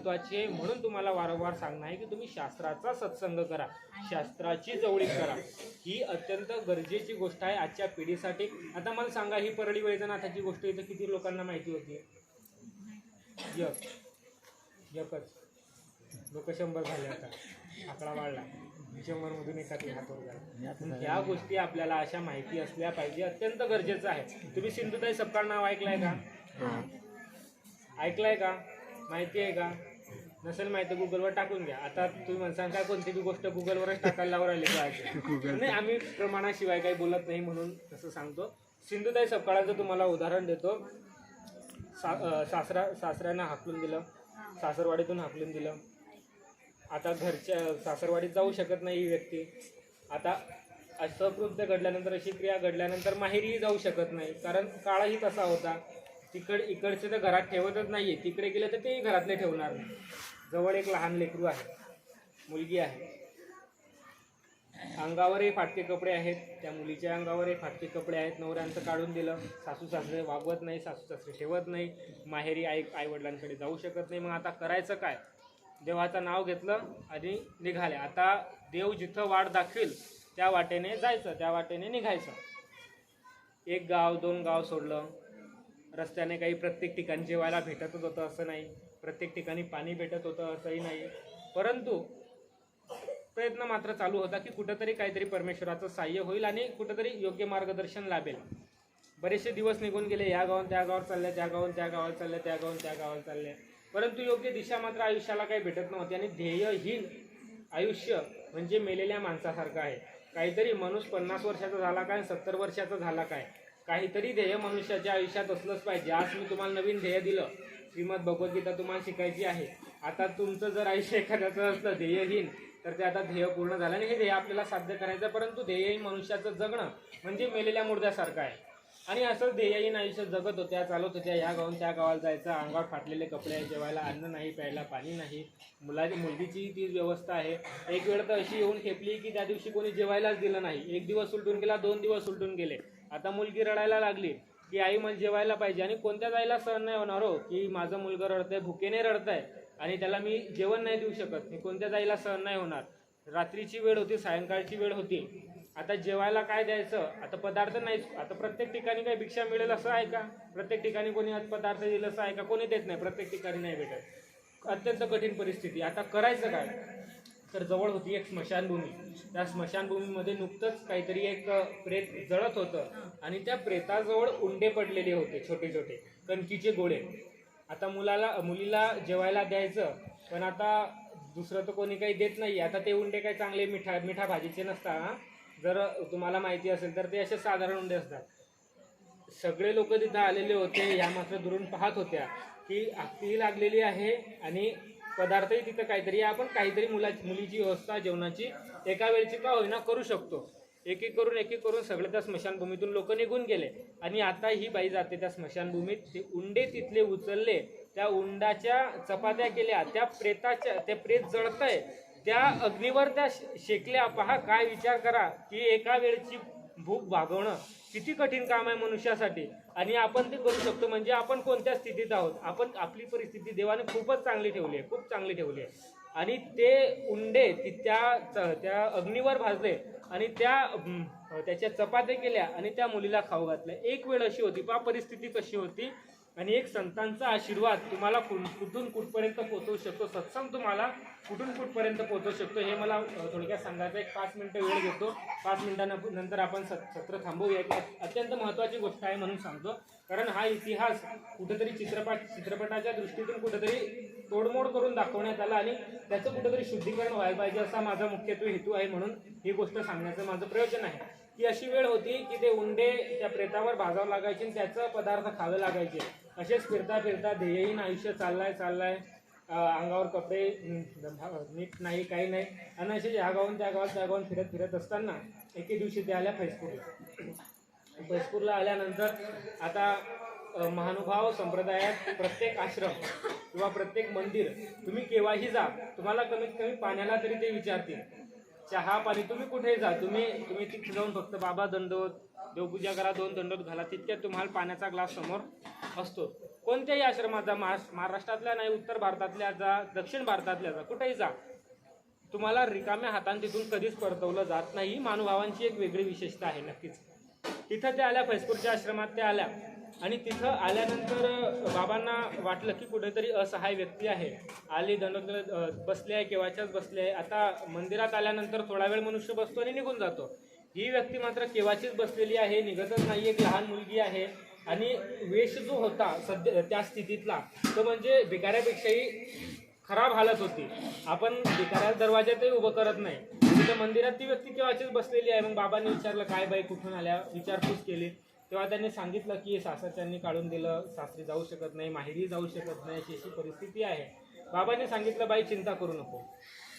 महत्त्वाची आहे, म्हणून तुम्हाला वारंवार सांगणं आहे की तुम्ही शास्त्राचा सत्संग करा, शास्त्राची जवळीक करा. ही अत्यंत गरजेची गोष्ट आहे आजच्या पिढीसाठी. आता मला सांगा, ही परळी वैजनाथाची गोष्ट इथं किती लोकांना माहिती होती? एकच. लोक 100 झाले, आता आकडा वाढला, 100 मधून एखादी हातवर झाला. ह्या गोष्टी आपल्याला अशा माहिती असल्या पाहिजे, अत्यंत गरजेचं आहे. तुम्ही सिंधुताई सपकाळ नाव ऐकलंय का? ऐकलंय का? माहिती आहे का? नसेल माहिती गुगलवर टाकून घ्या. आता तुम्ही म्हणसान काय कोणती बी गोष्ट गुगलवरच टाकायला लावून राहिली पाहिजे. नाही, आम्ही प्रमाणाशिवाय काही बोलत नाही म्हणून तसं सांगतो. सिंधुताई सपकाळाचं तुम्हाला उदाहरण देतो. सासऱ्यांना हाकलून दिलं, सासरवाडीतून हाकलून दिलं. आता घरच्या सासरवाडीत जाऊ शकत नाही ही व्यक्ती. आता असं कृत्य घडल्यानंतर, अशी क्रिया घडल्यानंतर माहेरीही जाऊ शकत नाही, कारण काळही तसा होता. इकडचे तर घरात ठेवतच नाहीये, तिकडे गेले तर तेही घरातले ठेवणार नाही. जवळ एक लहान लेकरू आहे, मुलगी आहे, अंगावरही फाटके कपडे आहेत, त्या मुलीच्या अंगावरही फाटके कपडे आहेत. नवऱ्यांचं काढून दिलं, सासू सासरे वागवत नाही, सासू सासरे ठेवत नाही, माहेरी आई वडिलांकडे जाऊ शकत नाही. मग आता करायचं काय? देवाचं नाव घेतलं आणि निघाले. आता देव जिथं वाट दाखवेल त्या वाटेने जायचं, त्या वाटेने निघायचं. 1 गाव 2 गाव सोडलं. रस्त्याने काही प्रत्येक ठिकाणी जेवायला भेटतच होतं असं नाही, प्रत्येक ठिकाणी पाणी भेटत होतं असंही नाही, परंतु प्रयत्न मात्र चालू होता की कुठंतरी काहीतरी परमेश्वराचं साह्य होईल आणि कुठंतरी योग्य मार्गदर्शन लाभेल. बरेचसे दिवस निघून गेले, या गावात त्या गावावर चालले, त्या गावात त्या गावाला चालले, त्या गावात त्या गावाला चालले, परंतु योग्य दिशा मात्र आयुष्याला काही भेटत नव्हती. आणि ध्येयहीन आयुष्य म्हणजे मेलेल्या माणसासारखं आहे. काहीतरी माणूस 50 वर्षाचा झाला काय, 70 वर्षाचा झाला काय, काहीतरी ध्येय मनुष्याच्या आयुष्यात असलंच पाहिजे. आज मी तुम्हाला नवीन ध्येय दिलं, श्रीमद भगवद्गीता तुम्हाला शिकायची आहे. आता तुमचं जर आयुष्य एखाद्याचं असलं ध्येयहीन, तर ते आता ध्येय पूर्ण झालं आणि हे ध्येय आपल्याला साध्य करायचं. परंतु ध्येयहीन मनुष्याचं जगणं म्हणजे मेलेल्या मुर्द्यासारखं आहे. आणि असं ध्येयहीन आयुष्य जगत होत्या, चालत होत्या. या गावून त्या गावाला जायचं, अंगावर फाटलेले कपडे, जेवायला अन्न नाही, प्यायला पाणी नाही, मुलगीची ती व्यवस्था आहे. एक वेळ तर अशी येऊन खेपली की त्या दिवशी कोणी जेवायलाच दिलं नाही. 1 दिवस उलटून गेला, 2 दिवस उलटून गेले. आता मुलगी रडायला लागली की आई मला जेवायला पाहिजे. आणि कोणत्या जायला सहन नाही होणार हो की माझं मुलगं रडतंय, भुकेने रडतंय आणि त्याला मी जेवण नाही देऊ शकत. हे कोणत्या जायला सहन नाही होणार. रात्रीची वेळ होती, सायंकाळची वेळ होती. आता जेवायला काय द्यायचं? आता पदार्थ नाही. आता प्रत्येक ठिकाणी काही भिक्षा मिळेल असं आहे का? प्रत्येक ठिकाणी कोणी पदार्थ दिलं असं आहे का? कोणी देत नाही, प्रत्येक ठिकाणी नाही भेटत. अत्यंत कठीण परिस्थिती. आता करायचं काय? तर जवळ होती एक स्मशानभूमी. त्या स्मशानभूमीमध्ये नुकतंच काहीतरी एक प्रेत जळत होतं आणि त्या प्रेताजवळ उंडे पडलेले होते, छोटे छोटे कणकीचे गोळे. आता मुलीला जेवायला द्यायचं, पण आता दुसरं तर कोणी काही देत नाही. आता ते उंडे काही चांगले मिठा भाजीचे नसतात. जर तुम्हाला माहिती असेल तर ते असे साधारण उंडे असतात. सगळे लोक तिथं आलेले होते, ह्या मात्र दुरून पाहत होत्या की आगती लागलेली आहे आणि पदार्थही तिथं काहीतरी, आपण काहीतरी मुलीची व्यवस्था जेवणाची एका वेळची का होईना करू शकतो. एक एक करून सगळे त्या स्मशानभूमीतून लोक निघून गेले. आणि आता ही बाई जाते त्या स्मशानभूमीत, ते उंडे तिथले उचलले, त्या उंडाच्या चपात्या केल्या, ते प्रेत जळतंय, त्या अग्नीवर त्या शेकल्या. पहा, काय विचार करा की एका वेळची भूक भागवणं किती कठीण काम आहे मनुष्यासाठी. आणि आपण ते करू शकतो. म्हणजे आपण कोणत्या स्थितीत आहोत? आपली परिस्थिती देवाने खूपच चांगली ठेवली आहे, खूप चांगली ठेवली आहे. आणि ते उंडे त्या अग्नीवर भाजले आणि त्याच्या चपात्या केल्या आणि त्या मुलीला खाऊ घातल्या. एक वेळ अशी होती, पहा परिस्थिती कशी होती. आणि एक संतांचा आशीर्वाद तुम्हाला कुठून कुठपर्यंत पोहोचवू शकतो, सत्संग तुम्हाला कुठून कुठपर्यंत पोहोचवू शकतो, हे मला थोडक्यात सांगायचं. एक 5 मिनिटं वेळ घेतो. 5 मिनिटांनंतर आपण सत्र थांबवूया. एक अत्यंत महत्त्वाची गोष्ट आहे म्हणून सांगतो, कारण हा इतिहास कुठेतरी चित्रपटाच्या दृष्टीतून कुठेतरी तोडमोड करून दाखवण्यात आला आणि त्याचं कुठेतरी शुद्धीकरण व्हायला पाहिजे, असा माझा मुख्यत्वे हेतू आहे. म्हणून ही गोष्ट सांगण्याचं माझं प्रयोजन आहे की अशी वेळ होती की ते उंडे त्या प्रेतावर भाजावं लागायचे आणि त्याचं पदार्थ खावे लागायचे. असेच फिरता ध्येयहीन आयुष्य चाललाय. अंगावर कपडे नीट नाही, काही नाही. आणि असे या गावून त्या गावात फिरत असताना एके दिवशी ते आल्या फैजपूरला आल्यानंतर आता महानुभाव संप्रदायात प्रत्येक आश्रम किंवा प्रत्येक मंदिर तुम्ही केव्हाही जा, तुम्हाला कमीत कमी पाण्याला तरी ते विचारतील. चहा पाणी तुम्ही कुठेही जा, तुम्ही तिथे जाऊन फक्त बाबा दंडोत, देवपूजा करा, 2 दंडोत घाला, तितक्यात तुम्हाला पाण्याचा ग्लास समोर असतो. कोणत्याही आश्रमात जा, महाराष्ट्रातल्या नाही, उत्तर भारतातल्या जा, दक्षिण भारतातल्या जा, कुठेही जा, तुम्हाला रिकाम्या हाताने तिथून कधीच परतवलं जात नाही. महानुभावांची एक वेगळी विशेषता आहे. नक्कीच तिथं त्या आल्या, फैजपूरच्या आश्रमात त्या आल्या आणि तिथं आल्यानंतर बाबांना वाटलं की कुठेतरी असहाय व्यक्ती आहे, आली दंडोत बसले आहे, केव्हाच्याच बसले आहे. आता मंदिरात आल्यानंतर थोडा वेळ मनुष्य बसतो आणि निघून जातो. ही व्यक्ती मात्र केव्हाचीच बसलेली आहे, निघतच नाही. एक लहान मुलगी आहे आणि वेश जो होता सध्या त्या स्थितीतला तो म्हणजे भिकाऱ्यापेक्षाही खराब हालत होती. आपण भिकाऱ्या दरवाज्यातही उभं करत नाही. तिथं मंदिरात ती व्यक्ती केव्हाचीच बसलेली आहे. मग बाबांनी विचारलं, काय बाई कुठून आल्या, विचारपूस केली. तेव्हा त्यांनी सांगितलं की सासरच्यांनी काढून दिलं, सासरी जाऊ शकत नाही, माहेरी जाऊ शकत नाही, अशी परिस्थिती आहे. बाबांनी सांगितलं, बाई चिंता करू नको,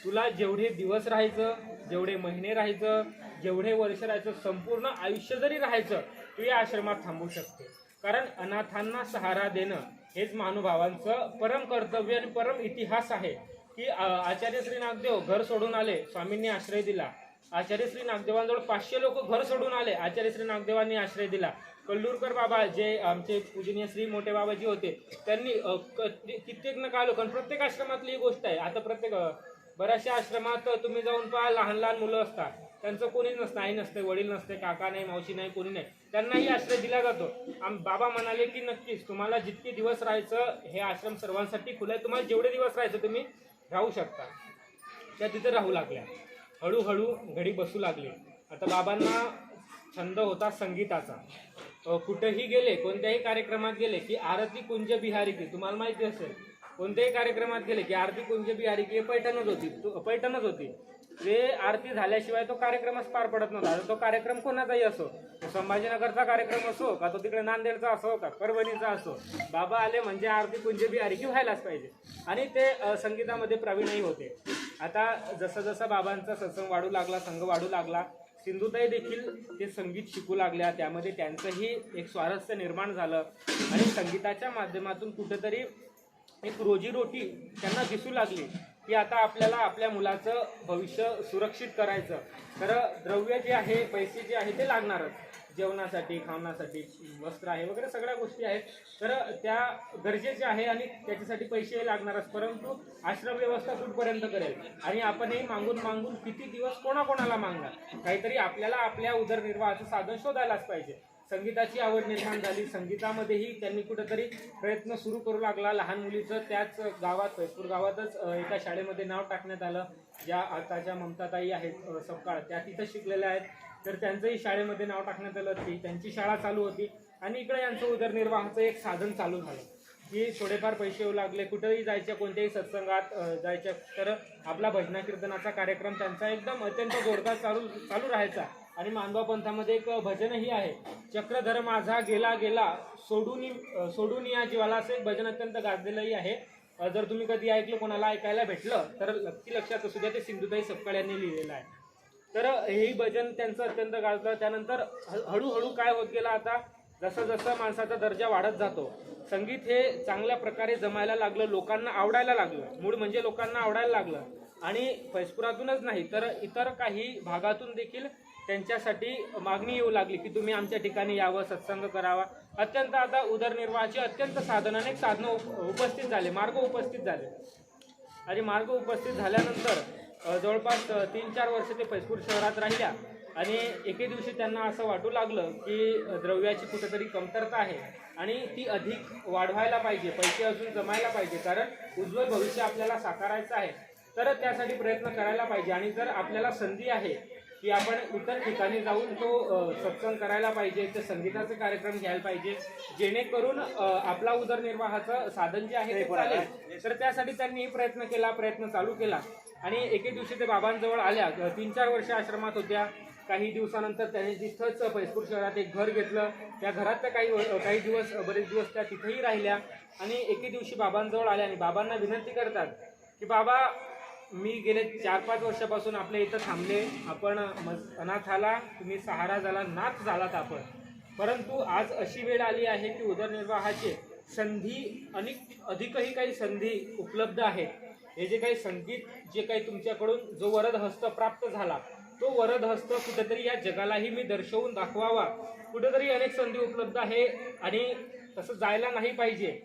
तुला जेवढे दिवस राहायचं, जेवढे महिने राहायचं, जेवढे वर्ष राहायचं, संपूर्ण आयुष्य जरी राहायचं, तू या आश्रमात थांबू शकते. कारण अनाथांना सहारा देणं हेच महानुभावांचं परम कर्तव्य आणि परम इतिहास आहे. की आचार्य श्री नागदेव घर सोडून आले, स्वामींनी आश्रय दिला. आचार्य श्री नागदेवांजवळ 500 लोक घर सोडून आले, आचार्य श्री नागदेवांनी आश्रय दिला. कल्लूरकर बाबा जे आमचे पूजनीय श्री मोठे बाबाजी होते, त्यांनी कित्येक नका लोक, प्रत्येक आश्रमातली ही गोष्ट आहे. आता प्रत्येक बऱ्याचशा आश्रमात तुम्ही जाऊन पहा, लहान लहान मुलं असतात, त्यांचं कोणीच नसतं, आई नसते, वडील नसते, काका नाही, मावशी नाही, कोणी नाही, त्यांनाही आश्रय दिला जातो. बाबा म्हणाले की नक्कीच तुम्हाला जितके दिवस राहायचं, हे आश्रम सर्वांसाठी खुलं आहे, तुम्हाला जेवढे दिवस राहायचं तुम्ही राहू शकता. त्या तिथे राहू लागल्या. हळूहळू घडी बसू लागली. आता बाबांना छंद होता संगीताचा. कुठेही गेले, कोणत्याही कार्यक्रमात गेले की आरती कुंज बिहारी की, तुम्हाला माहिती असेल, कोणत्याही कार्यक्रमात गेले की आरती कुंज बिहारी की पैठणच होती. ते आरती झाल्याशिवाय तो कार्यक्रमच पार पडत नव्हता. तो कार्यक्रम कोणाचाही असो, संभाजीनगरचा कार्यक्रम असो का तो तिकडे नांदेडचा असो का परभणीचा असो, बाबा आले म्हणजे आरती कुंज बिहारी की व्हायलाच पाहिजे. आणि ते संगीतामध्ये प्रवीणही होते. आता जसं जसं बाबांचा सत्संग वाढू लागला, संघ वाढू लागला, सिंधुताई देखील ते संगीत शिकू लागल्या. त्यामध्ये त्यांचंही एक स्वारस्य निर्माण झालं आणि संगीताच्या माध्यमातून कुठेतरी एक रोजीरोटी त्यांना दिसू लागली की आता आपल्याला आपल्या मुलाचं भविष्य सुरक्षित करायचं, तर द्रव्य जे आहे, पैसे जे आहे ते लागणारच. जेवणासाठी, खाण्यासाठी, वस्त्र आहे वगैरे सगळ्या गोष्टी आहेत, तर त्या गरजेच्या आहे आणि त्याच्यासाठी पैसे लागणारच. परंतु आश्रम व्यवस्था कुठपर्यंत करेल आणि आपणही मागून मागून किती दिवस कोणाकोणाला मागणार. काहीतरी आपल्याला आपल्या उदरनिर्वाहाचं साधन शोधायलाच पाहिजे. संगीताची आवड निर्माण झाली. संगीतामध्येही त्यांनी कुठेतरी प्रयत्न सुरू करू लागला. लहान मुलीचं त्याच गावात, फैजपूर गावातच एका शाळेमध्ये नाव टाकण्यात आलं. ज्या आताच्या ममताताई आहेत सपकाळ, त्या तिथं शिकलेल्या आहेत, तर त्यांचंही शाळेमध्ये नाव टाकण्यात आलं. ती त्यांची शाळा चालू होती आणि इकडे यांचं उदरनिर्वाहाचं एक साधन चालू झालं की थोडेफार पैसे येऊ लागले. कुठेही जायचे, कोणत्याही सत्संगात जायच्या, तर आपला भजना कीर्तनाचा कार्यक्रम त्यांचा एकदम अत्यंत जोरदार चालू राहायचा. आणि मानवा पंथामध्ये एक भजनही आहे, चक्रधर माझा गेला गेला सोडून या जीवाला, असं एक भजन अत्यंत गाजलेलंही आहे. जर तुम्ही कधी ऐकलं, कोणाला ऐकायला भेटलं तर नक्की लक्षात असू द्या, ते सिंधुताई सपकाळ यांनी लिहिलेलं आहे. तर हेही भजन त्यांचं अत्यंत गाजलं. त्यानंतर हळूहळू काय होत गेलं, आता जसं जसं माणसाचा दर्जा वाढत जातो, संगीत हे चांगल्या प्रकारे जमायला लागलं, लोकांना आवडायला लागलं. मूळ म्हणजे लोकांना आवडायला लागलं. आणि फैजपुरातूनच नाही तर इतर काही भागातून देखील त्यांच्यासाठी मागणी येऊ लागली की तुम्ही आमच्या ठिकाणी यावं, सत्संग करावा. अत्यंत आता उदरनिर्वाहाची अत्यंत अनेक साधनं उपस्थित झाले, मार्ग उपस्थित झाले. आणि मार्ग उपस्थित झाल्यानंतर जवळपास 3-4 वर्ष ते फैजपूर शहरात राहिल्या. आणि एके दिवशी त्यांना असं वाटू लागलं की द्रव्याची कुठेतरी कमतरता आहे आणि ती अधिक वाढवायला पाहिजे, पैसे अजून जमायला पाहिजे, कारण उज्ज्वल भविष्य आपल्याला साकारायचं आहे. तर त्यासाठी प्रयत्न करायला पाहिजे. आणि जर आपल्याला संधी आहे की आपण इतर ठिकाणी जाऊन तो सत्संग करायला पाहिजे, ते संगीताचे कार्यक्रम घ्यायला पाहिजे, जेणेकरून आपला उदरनिर्वाहाचं साधन जे आहे ते चालेल. तर त्यासाठी त्यांनी प्रयत्न चालू केला. आणि एके दिवशी ते बाबांजवळ आल्या. 3-4 वर्ष आश्रमात होत्या. काही दिवसानंतर त्यांनी तिथंच फैजपूर शहरात एक घर घेतलं. त्या घरात त्या बरेच दिवस त्या तिथेही राहिल्या. आणि एके दिवशी बाबांजवळ आल्या आणि बाबांना विनंती करतात की बाबा, मी गेले 4-5 वर्षापासून आपल्या इथं थांबले, आपण अनाथाला तुम्ही सहारा झाला, नाथ झालात आपण, परंतु आज अशी वेळ आली आहे की उदरनिर्वाहाचे संधी अधिकही काही संधी उपलब्ध आहेत. हे जे काही संगीत जे काही तुमच्याकडून जो वरद हस्त प्राप्त झाला, तो वरद हस्त कुठेतरी या जगालाही मी दर्शवून दाखवावा. कुठेतरी अनेक संधी उपलब्ध आहे आणि तसं जायला नाही पाहिजे.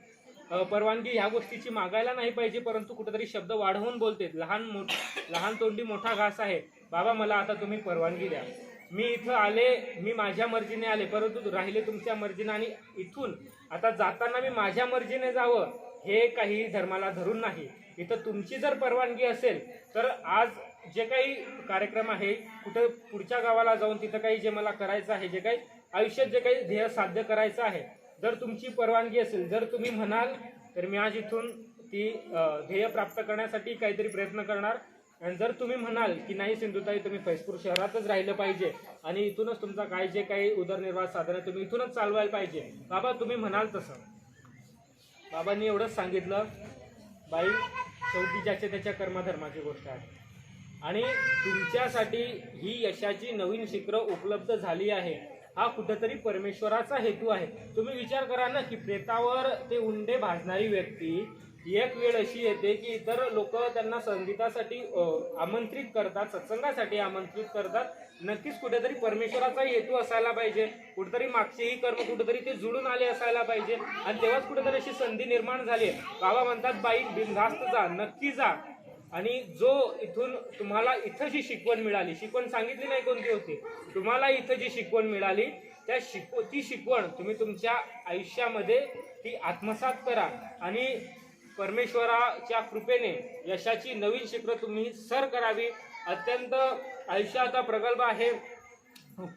परवानगी ह्या गोष्टीची मागायला नाही पाहिजे, परंतु कुठेतरी शब्द वाढवून बोलते. लहान तोंडी मोठा घास आहे. बाबा मला आता तुम्ही परवानगी द्या. मी इथं आले, मी माझ्या मर्जीने आले, परंतु राहिले तुमच्या मर्जीने. आणि इथून आता जाताना मी माझ्या मर्जीने जावं हे काही धर्माला धरून नाही. इथं तुमची जर परवानगी असेल तर आज जे काही कार्यक्रम आहे, कुठं पुढच्या गावाला जाऊन तिथं काही जे मला करायचं आहे, जे काही आयुष्यात जे काही ध्येय साध्य करायचं आहे, जर तुमची परवानगी असेल, जर तुम्ही म्हणाल तर मी आज इथून ती ध्येय प्राप्त करण्यासाठी काहीतरी प्रयत्न करणार. आणि जर तुम्ही म्हणाल की नाही सिंधुताई तुम्ही फैजपूर शहरातच राहिलं पाहिजे आणि इथूनच तुमचा काय जे काही उदरनिर्वाह साधन आहे तुम्ही इथूनच चालवायला पाहिजे, बाबा तुम्ही म्हणाल तसं. बाबांनी एवढंच सांगितलं, बाई शेवटी ज्याच्या त्याच्या कर्मधर्माची गोष्ट आहे आणि तुमच्यासाठी ही यशाची नवीन शिखरं उपलब्ध झाली आहे. हा कुठेतरी परमेश्वराचा हेतू आहे. तुम्ही विचार करा ना की प्रेतावर ते उंडे भाजणारी व्यक्ती, एक वेळ अशी येते की इतर लोक त्यांना संगीतासाठी आमंत्रित करतात, सत्संगासाठी आमंत्रित करतात. नक्कीच कुठेतरी परमेश्वराचा हेतू असायला पाहिजे. कुठेतरी मागचेही कर्म कुठेतरी ते जुळून आले असायला पाहिजे आणि तेव्हाच कुठेतरी अशी संधी निर्माण झाली. बाबा म्हणतात बाई बिनधास्त जा, नक्की जा. आणि जो इथून तुम्हाला इथं जी शिकवण मिळाली, शिकवण सांगितली नाही कोणती होती, तुम्हाला इथं जी शिकवण मिळाली ती शिकवण तुम्ही तुमच्या आयुष्यामध्ये ती आत्मसात करा आणि परमेश्वराच्या कृपेने यशाची नवीन शिखरं तुम्ही सर करावी. अत्यंत आयुष्य आता प्रगल्भ आहे.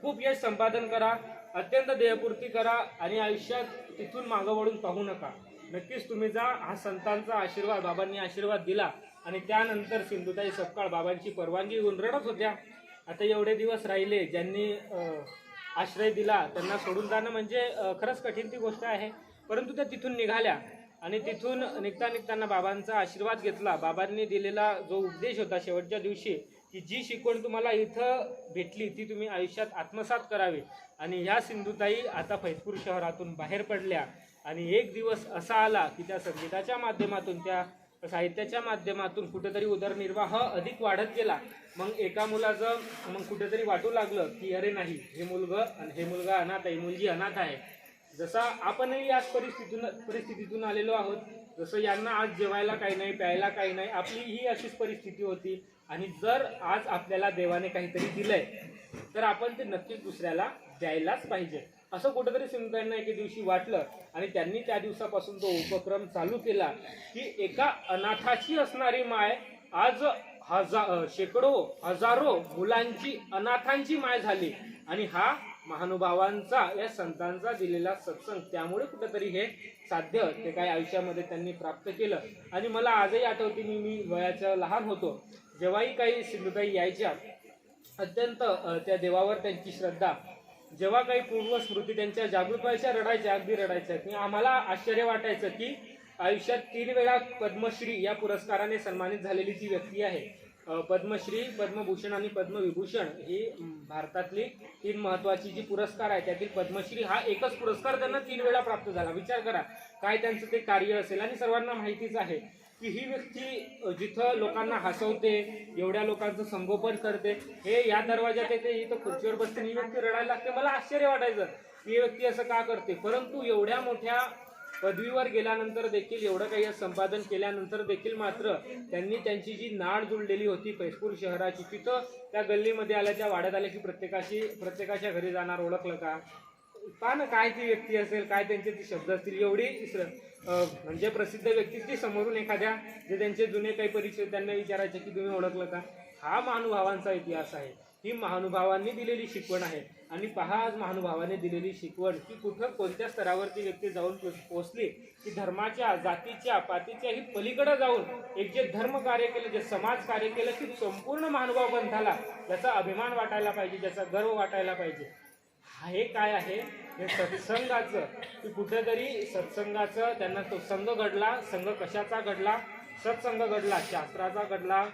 खूप यश संपादन करा, अत्यंत देहपूर्ती करा आणि आयुष्यात तिथून मागं वळून पाहू नका. नक्कीच तुम्ही जा. हा संतांचा आशीर्वाद, बाबांनी आशीर्वाद दिला. आणि त्यानंतर सिंधुताई सपकाळ बाबांची परवानगी घेऊन रडत होत्या. आता एवढे दिवस राहिले, ज्यांनी आश्रय दिला त्यांना सोडून जाणं म्हणजे खरंच कठीण ती गोष्ट आहे. परंतु त्या तिथून निघाल्या आणि तिथून निघताना बाबांचा आशीर्वाद घेतला. बाबांनी दिलेला जो उपदेश होता शेवटच्या दिवशी, की जी शिकवण तुम्हाला इथं भेटली ती तुम्ही आयुष्यात आत्मसात करावी. आणि ह्या सिंधुताई आता फैजपूर शहरातून बाहेर पडल्या आणि एक दिवस असा आला की त्या संगीताच्या माध्यमातून, त्या साहित्याच्या माध्यमातून कुठेतरी उदरनिर्वाह अधिक वाढत गेला. मग एका मुलाचं मग कुठेतरी वाटू लागलं की अरे नाही, हे मुलगा अनाथ आहे, मुलगी अनाथ आहे. जसा आपणही याच परिस्थितीतून आलेलो आहोत. जसं यांना आज जेवायला काही नाही, प्यायला काही नाही, आपली ही अशीच परिस्थिती होती. आणि जर आज आपल्याला देवाने काहीतरी दिलंय तर आपण ते नक्कीच दुसऱ्याला द्यायलाच पाहिजे, असं कुठेतरी सिंधुताईंना एके दिवशी वाटलं. आणि त्यांनी त्या दिवसापासून तो उपक्रम चालू केला की एका अनाथाची असणारी माय आज शेकडो हजारो मुलांची अनाथांची माय झाली. आणि हा महानुभावांचा, या संतांचा दिलेला सत्संग, त्यामुळे कुठेतरी हे साध्य ते काय आयुष्यामध्ये त्यांनी प्राप्त केलं. आणि मला आजही आठवते, मी वयाच्या लहान होतो, जेव्हाही काही सिंधुताई यायच्या, अत्यंत त्या देवावर त्यांची श्रद्धा, जेव्हा काही पूर्व स्मृती त्यांच्या जागृत व्हायच्या, रडायच्या, अगदी रडायच्या. आम्हाला आश्चर्य वाटायचं की आयुष्यात 3 वेळा पद्मश्री या पुरस्काराने सन्मानित झालेली ती व्यक्ती आहे. पद्मश्री, पद्मभूषण आणि पद्मविभूषण ही भारतातली 3 महत्त्वाची जी पुरस्कार आहे, त्यातील पद्मश्री हा एकच पुरस्कार त्यांना 3 वेळा प्राप्त झाला. विचार करा काय त्यांचं ते कार्य असेल. आणि सर्वांना माहितीच आहे की ही व्यक्ती जिथं लोकांना हसवते, एवढ्या लोकांचं संगोपन करते, हे या दरवाजात येते, इथं खुर्चीवर बसते, ही व्यक्ती रडायला लागते. मला आश्चर्य वाटायचं ही व्यक्ती असं का करते. परंतु एवढ्या मोठ्या पदवीवर गेल्यानंतर देखील, एवढं काही संपादन केल्यानंतर देखील मात्र त्यांनी त्यांची जी नाळ जुळलेली होती फैजपूर शहराची, तिथं त्या गल्लीमध्ये आल्या, त्या वाड्यात आल्या की प्रत्येकाच्या घरी जाणार, ओळखलं का, ना काय ती व्यक्ती असेल, काय त्यांचे ती शब्द असतील, एवढी म्हणजे प्रसिद्ध व्यक्ती ती समोरून एखाद्या जे त्यांचे जुने काही परिचय त्यांना विचारायचे की तुम्ही ओळखलं का. हा महानुभावांचा इतिहास आहे, ही महानुभावांनी दिलेली शिकवण आहे. आणि पहा आज महानुभावाने दिलेली शिकवण की कुठं कोणत्या स्तरावरती व्यक्ती जाऊन पोहोचली की धर्माच्या, जातीच्या, पातीच्या ही पलीकडे जाऊन एक जे धर्म कार्य केलं, जे समाज कार्य केलं, की संपूर्ण महानुभाव पंथाला ज्याचा अभिमान वाटायला पाहिजे, ज्याचा गर्व वाटायला पाहिजे. हे काय आहे, हे सत्संगाचं, की कुठेतरी सत्संगाचं त्यांना तो संघ घडला. संघ कशाचा घडला? सत्संग घडला, शास्त्राचा घडला,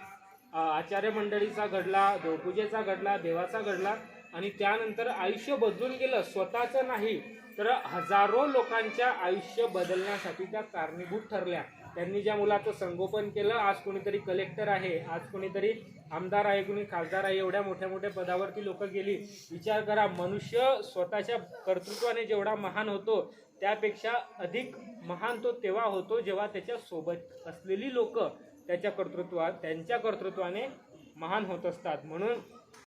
आचार्य मंडळीचा घडला, देवपूजेचा घडला, देवाचा घडला. आणि त्यानंतर आयुष्य बदलून गेलं. स्वतःचं नाही तर हजारो लोकांच्या आयुष्य बदलण्यासाठी त्या कारणीभूत ठरल्या. त्यांनी ज्या मुलाचं संगोपन केलं, आज कोणीतरी कलेक्टर आहे, आज कोणीतरी आमदार आहे, कोणी खासदार आहे, एवढ्या मोठ्या मोठ्या पदावरती लोक गेली. विचार करा, मनुष्य स्वतःच्या कर्तृत्वाने जेवढा महान होतो त्यापेक्षा अधिक महान तो तेव्हा होतो जेव्हा त्याच्या सोबत असलेली लोक त्यांच्या कर्तृत्वाने महान होत असतात. म्हणून